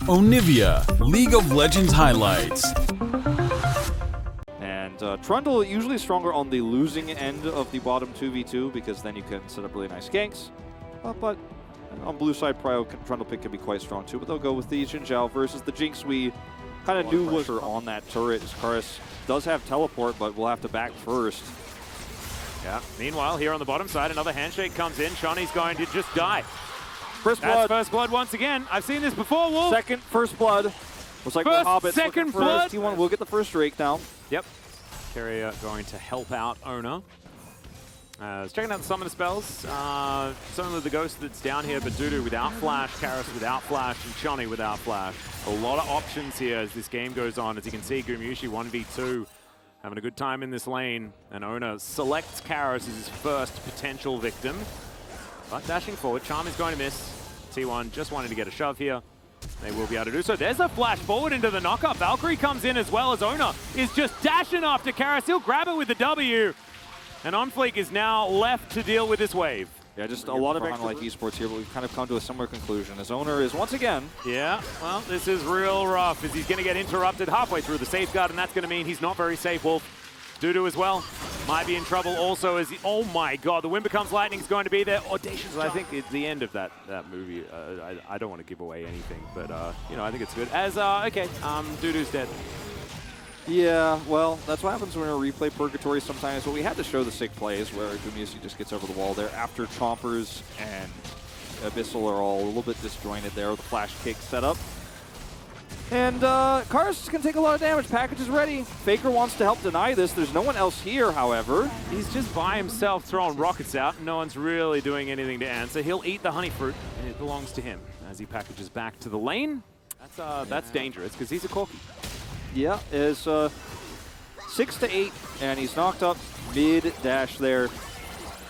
Onivia, League of Legends highlights. And Trundle usually stronger on the losing end of the bottom 2v2 because then you can set up really nice ganks. But on blue side, Trundle pick can be quite strong too. But they'll go with the Xin Zhao versus the Jinx. We kind of knew was on that turret. Karis does have teleport, but we'll have to back first. Yeah. Meanwhile, here on the bottom side, another handshake comes in. Shawnee's going to just die. First blood. That's first blood once again. I've seen this before, Wolf. Second, first blood. Looks like first, the Hobbits second blood. T1 will get the first Drake now. Yep. Carrier going to help out Ona. Checking out some of the spells. Some of the ghost that's down here, but Dudu without flash, Karis without flash, and Shani without flash. A lot of options here as this game goes on. As you can see, Gumushi 1v2 having a good time in this lane, and Ona selects Karis as his first potential victim. But dashing forward, Charm is going to miss. T1 just wanted to get a shove here. They will be able to do so. There's a flash forward into the knockup. Valkyrie comes in as well as Ona is just dashing after Karis. He'll grab it with the W. And Onfleek is now left to deal with this wave. Yeah, just a lot of extra like Esports here, but we've kind of come to a similar conclusion. As Owner is once again. Yeah, well, this is real rough as he's going to get interrupted halfway through the safeguard, and that's going to mean he's not very safe, Wolf. Dudu as well might be in trouble also as he, oh my god, the Wind Becomes Lightning is going to be there. Audacious jump. I think it's the end of that movie. I don't want to give away anything, but you know, I think it's good. As okay, Dudu's dead. Yeah, well, that's what happens when we replay Purgatory sometimes, but we had to show the sick plays where Gumushi just gets over the wall there after Chompers and Abyssal are all a little bit disjointed there with the flash kick set up. And Karis is going to take a lot of damage. Package is ready. Faker wants to help deny this. There's no one else here, however. He's just by himself throwing rockets out. No one's really doing anything to answer. He'll eat the honey fruit, and it belongs to him. As he packages back to the lane, that's dangerous because he's a corky. Yeah, is 6 to 8, and he's knocked up mid-dash there.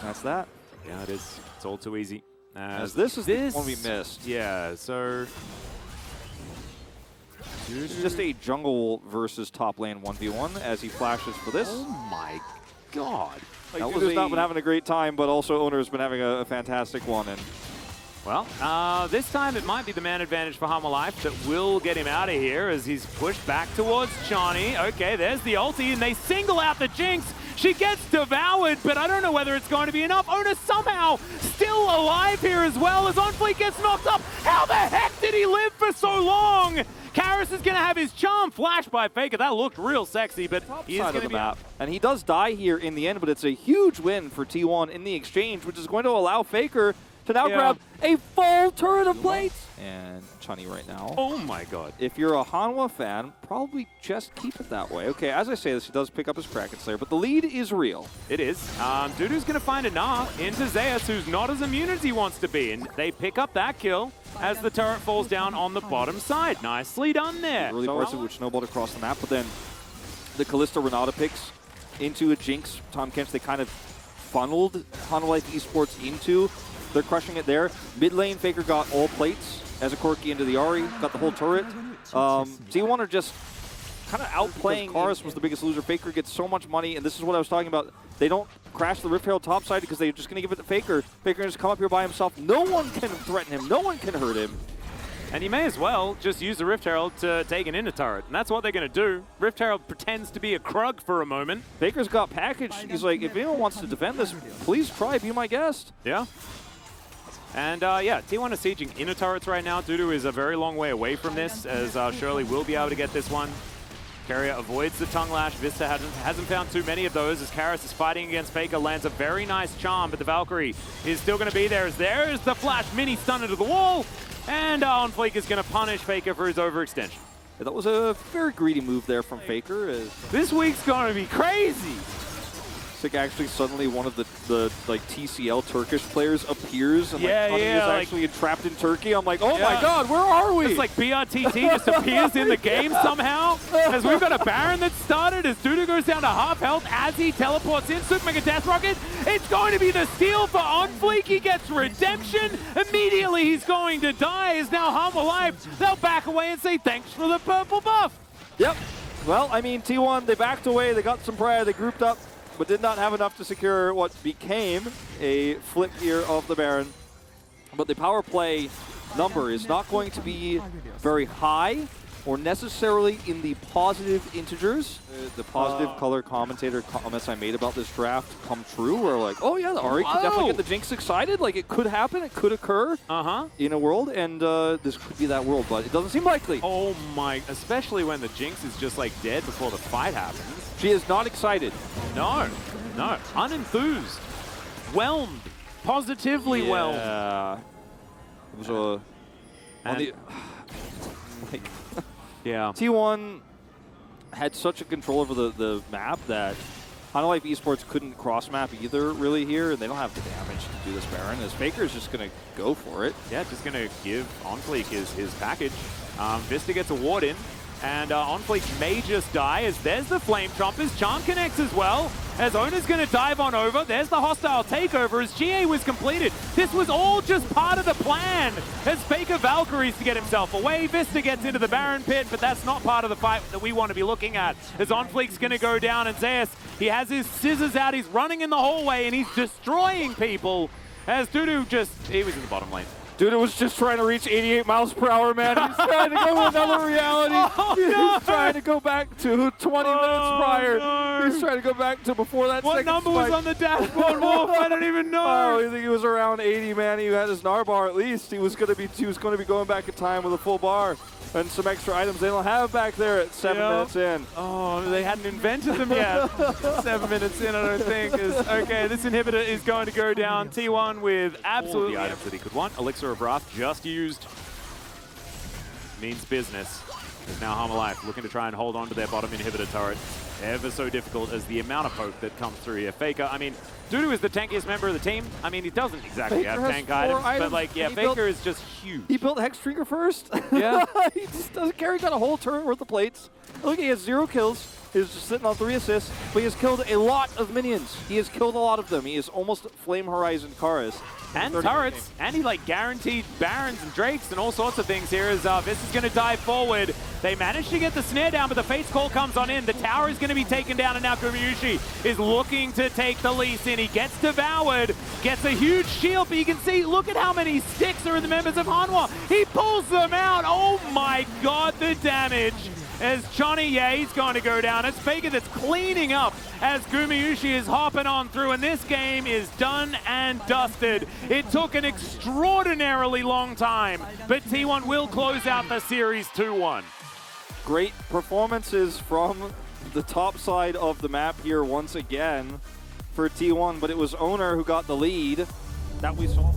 That's that. Yeah, it is. It's all too easy. As this is the one we missed. Yeah, so... It's just a jungle versus top lane 1v1 as he flashes for this. Oh my god. Like, Dudu's not been having a great time, but also Owner's been having a fantastic one. And well, this time it might be the man advantage for Hanwha Life that will get him out of here as he's pushed back towards Chani. Okay, there's the ulti, and they single out the Jinx. She gets devoured, but I don't know whether it's going to be enough. Ona somehow still alive here as well as Onfleek gets knocked up. How the heck did he live for so long? Karis is going to have his charm flashed by Faker. That looked real sexy, but he is going to be map. And he does die here in the end, but it's a huge win for T1 in the exchange, which is going to allow Faker to now grab a full turret of plates. And Chani right now. Oh my god. If you're a Hanwha fan, probably just keep it that way. Okay, as I say this, he does pick up his Kraken Slayer, but the lead is real. It is. Dudu's going to find a Nah into Zeus, who's not as immune as he wants to be, and they pick up that kill as the turret falls down on the bottom side. Nicely done there. Really impressive, which snowballed across the map, but then the Kalista Renata picks into a Jinx. Tom Kemps, they kind of funneled Hanwha Life Esports into. They're crushing it there. Mid lane, Faker got all plates as a Corki into the Ahri, got the whole turret. T1 are just kind of outplaying. Karis was the biggest loser. Faker gets so much money, and this is what I was talking about. They don't crash the Rift Herald topside because they're just going to give it to Faker. Faker just come up here by himself. No one can threaten him. No one can hurt him. And he may as well just use the Rift Herald to take an inner turret. And that's what they're going to do. Rift Herald pretends to be a Krug for a moment. Faker's got package. He's like, if anyone wants to defend this, please try. Be my guest. Yeah. And yeah, T1 is sieging inner turrets right now. Dudu is a very long way away from this, as Shirley will be able to get this one. Carrier avoids the tongue lash. Vista hasn't found too many of those as Karis is fighting against Faker. Lands a very nice charm, but the Valkyrie is still going to be there. As there's the flash mini stun into the wall. And Onfleek is going to punish Faker for his overextension. Yeah, that was a very greedy move there from Faker. This week's going to be crazy. It's like actually suddenly one of the like TCL Turkish players appears and like Honey is actually trapped in Turkey. I'm like, oh my god, where are we? It's like BRTT just appears in the game somehow. As we've got a Baron that started as Dudu goes down to half health as he teleports in. Super Mega Death Rocket. It's going to be the steal for Onfleek. He gets redemption. Immediately he's going to die. Is now Hanwha Life. They'll back away and say thanks for the purple buff. Yep. Well, I mean, T1, they backed away. They got some pride. They grouped up, but did not have enough to secure what became a flip here of the Baron. But the power play number is not going to be very high or necessarily in the positive integers. The positive color commentator comments I made about this draft come true, where like, oh yeah, the Ahri could definitely get the Jinx excited. Like, it could happen, it could occur in a world, and this could be that world, but it doesn't seem likely. Oh my, especially when the Jinx is just like dead before the fight happens. She is not excited. No, no, unenthused, whelmed, positively whelmed. Yeah. It was like, yeah. T1 had such a control over the map that Hanwha Esports couldn't cross-map either, really, here, and they don't have the damage to do this Baron, as Faker is just going to go for it. Yeah, just going to give Onfleek his package. Vista gets a ward in, and Onfleek may just die, as there's the Flame Chompers. Charm connects as well, as Ona's going to dive on over. There's the hostile takeover as GA was completed. This was all just part of the plan, as Faker Valkyries to get himself away. Vista gets into the Baron pit, but that's not part of the fight that we want to be looking at, as Onfleek's going to go down, and Zeus, he has his scissors out, he's running in the hallway, and he's destroying people, as Dudu he was in the bottom lane. Dudu was just trying to reach 88 miles per hour, man. He's trying to go to another reality. He's trying to go back to 20 minutes prior. No. He's trying to go back to before that What number was on the dashboard, Wolf? I don't even know. Oh, I think he was around 80, man. He had his Gnar bar at least. He was going to be going back in time with a full bar and some extra items they don't have back there at 7 minutes in. Oh, they hadn't invented them yet. 7 minutes in, I don't think. Okay, this inhibitor is going to go down. T1 with absolutely all the items that he could want. Elixir of Wrath just used. Means business. There's now Hanwha Life looking to try and hold on to their bottom inhibitor turret. Ever so difficult as the amount of poke that comes through here. Faker, I mean, Dudu is the tankiest member of the team. I mean, he doesn't exactly Faker have tank items, but like, yeah, Faker is just huge. He built Hex Trigger first. Yeah. He just doesn't care. He got a whole turret worth of plates. Look, he has 0 kills. He's just sitting on 3 assists, but he has killed a lot of minions. He has killed a lot of them. He is almost Flame Horizon Karis. And turrets, and he like guaranteed Barons and Drakes and all sorts of things here as Vis is going to dive forward. They managed to get the snare down, but the Fate's Call comes on in. The tower is going to be taken down, and now Gumayusi is looking to take the lease in. He gets devoured, gets a huge shield, but you can see, look at how many sticks are in the members of Hanwha. He pulls them out. Oh my god, the damage. As Johnny, yeah, he's going to go down. It's Faker that's cleaning up as Gumayusi is hopping on through, and this game is done and dusted. It took an extraordinarily long time, but T1 will close out the series 2-1. Great performances from the top side of the map here once again for T1, but it was Owner who got the lead that we saw.